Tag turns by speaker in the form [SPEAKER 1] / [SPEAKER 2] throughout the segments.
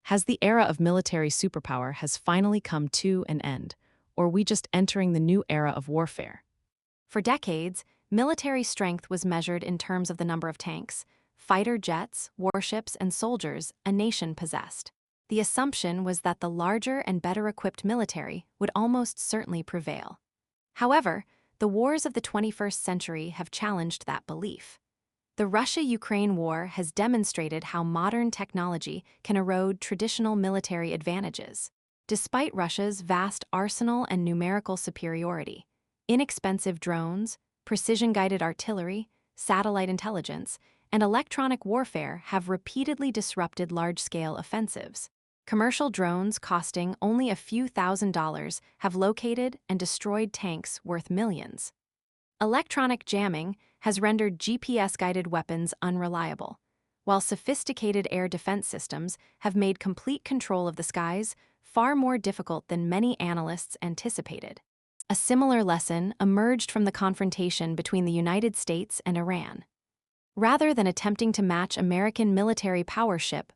[SPEAKER 1] Has the era of military superpower has finally come to an end, or are we just entering the new era of warfare?
[SPEAKER 2] For decades, military strength was measured in terms of the number of tanks, fighter jets, warships, and soldiers a nation possessed. The assumption was that the larger and better equipped military would almost certainly prevail. However, the wars of the 21st century have challenged that belief. The Russia-Ukraine war has demonstrated how modern technology can erode traditional military advantages. Despite Russia's vast arsenal and numerical superiority, inexpensive drones, precision-guided artillery, satellite intelligence, and electronic warfare have repeatedly disrupted large-scale offensives. Commercial drones costing only a few $1,000s have located and destroyed tanks worth millions. Electronic jamming has rendered GPS-guided weapons unreliable, while sophisticated air defense systems have made complete control of the skies far more difficult than many analysts anticipated. A similar lesson emerged from the confrontation between the United States and Iran. Rather than attempting to match American military power ship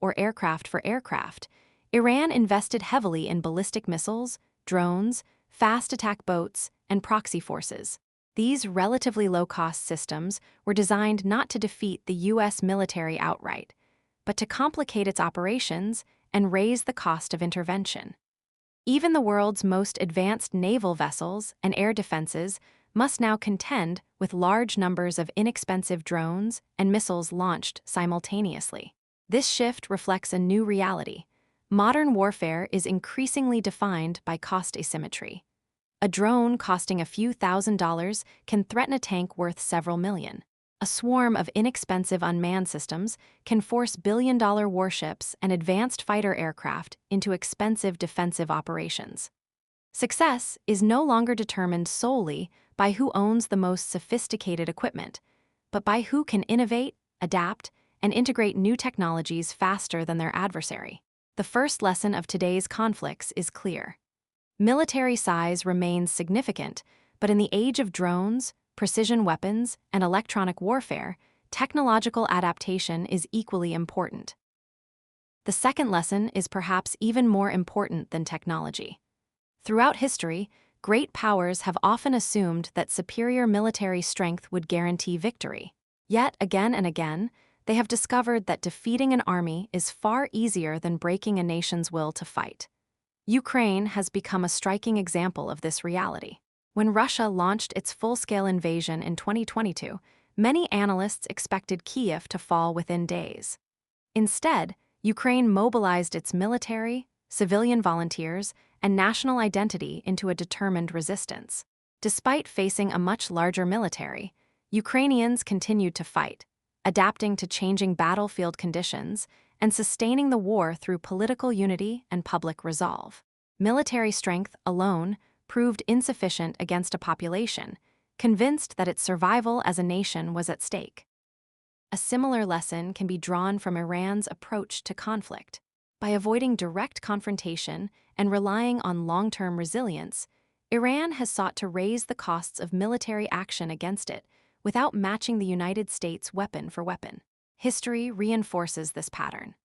[SPEAKER 2] or aircraft for aircraft, Iran invested heavily in ballistic missiles, drones, fast attack boats, and proxy forces. These relatively low-cost systems were designed not to defeat the U.S. military outright, but to complicate its operations and raise the cost of intervention. Even the world's most advanced naval vessels and air defenses must now contend with large numbers of inexpensive drones and missiles launched simultaneously. This shift reflects a new reality. Modern warfare is increasingly defined by cost asymmetry. A drone costing a few $1,000s can threaten a tank worth several million. A swarm of inexpensive unmanned systems can force billion-dollar warships and advanced fighter aircraft into expensive defensive operations. Success is no longer determined solely by who owns the most sophisticated equipment, but by who can innovate, adapt, and integrate new technologies faster than their adversary. The first lesson of today's conflicts is clear. Military size remains significant, but in the age of drones, precision weapons, and electronic warfare, technological adaptation is equally important. The second lesson is perhaps even more important than technology. Throughout history, great powers have often assumed that superior military strength would guarantee victory. Yet, again and again, they have discovered that defeating an army is far easier than breaking a nation's will to fight. Ukraine has become a striking example of this reality. When Russia launched its full-scale invasion in 2022, many analysts expected Kyiv to fall within days. Instead, Ukraine mobilized its military, civilian volunteers, and national identity into a determined resistance. Despite facing a much larger military, Ukrainians continued to fight, adapting to changing battlefield conditions and sustaining the war through political unity and public resolve. Military strength alone proved insufficient against a population, convinced that its survival as a nation was at stake. A similar lesson can be drawn from Iran's approach to conflict. By avoiding direct confrontation and relying on long-term resilience, Iran has sought to raise the costs of military action against it without matching the United States weapon for weapon. History reinforces this pattern.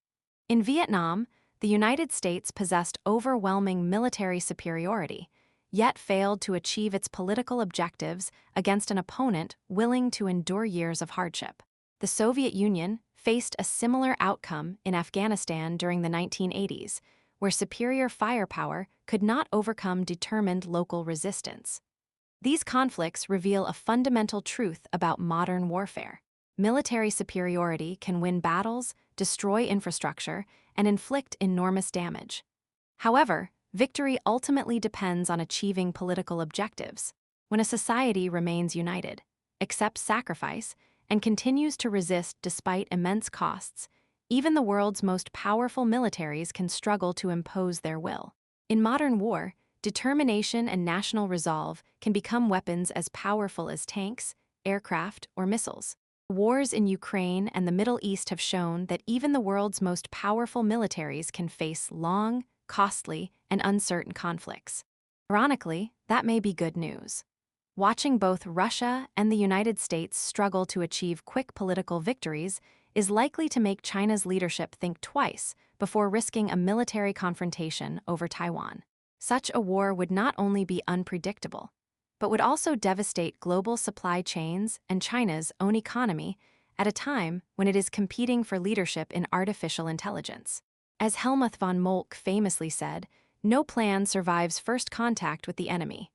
[SPEAKER 2] In Vietnam, the United States possessed overwhelming military superiority, yet failed to achieve its political objectives against an opponent willing to endure years of hardship. The Soviet Union faced a similar outcome in Afghanistan during the 1980s, where superior firepower could not overcome determined local resistance. These conflicts reveal a fundamental truth about modern warfare. Military superiority can win battles, destroy infrastructure, and inflict enormous damage. However, victory ultimately depends on achieving political objectives. When a society remains united, accepts sacrifice, and continues to resist despite immense costs, even the world's most powerful militaries can struggle to impose their will. In modern war, determination and national resolve can become weapons as powerful as tanks, aircraft, or missiles. Wars in Ukraine and the Middle East have shown that even the world's most powerful militaries can face long, costly, and uncertain conflicts. Ironically, that may be good news. Watching both Russia and the United States struggle to achieve quick political victories is likely to make China's leadership think twice before risking a military confrontation over Taiwan. Such a war would not only be unpredictable, but would also devastate global supply chains and China's own economy at a time when it is competing for leadership in artificial intelligence. As Helmuth von Moltke famously said, "No plan survives first contact with the enemy."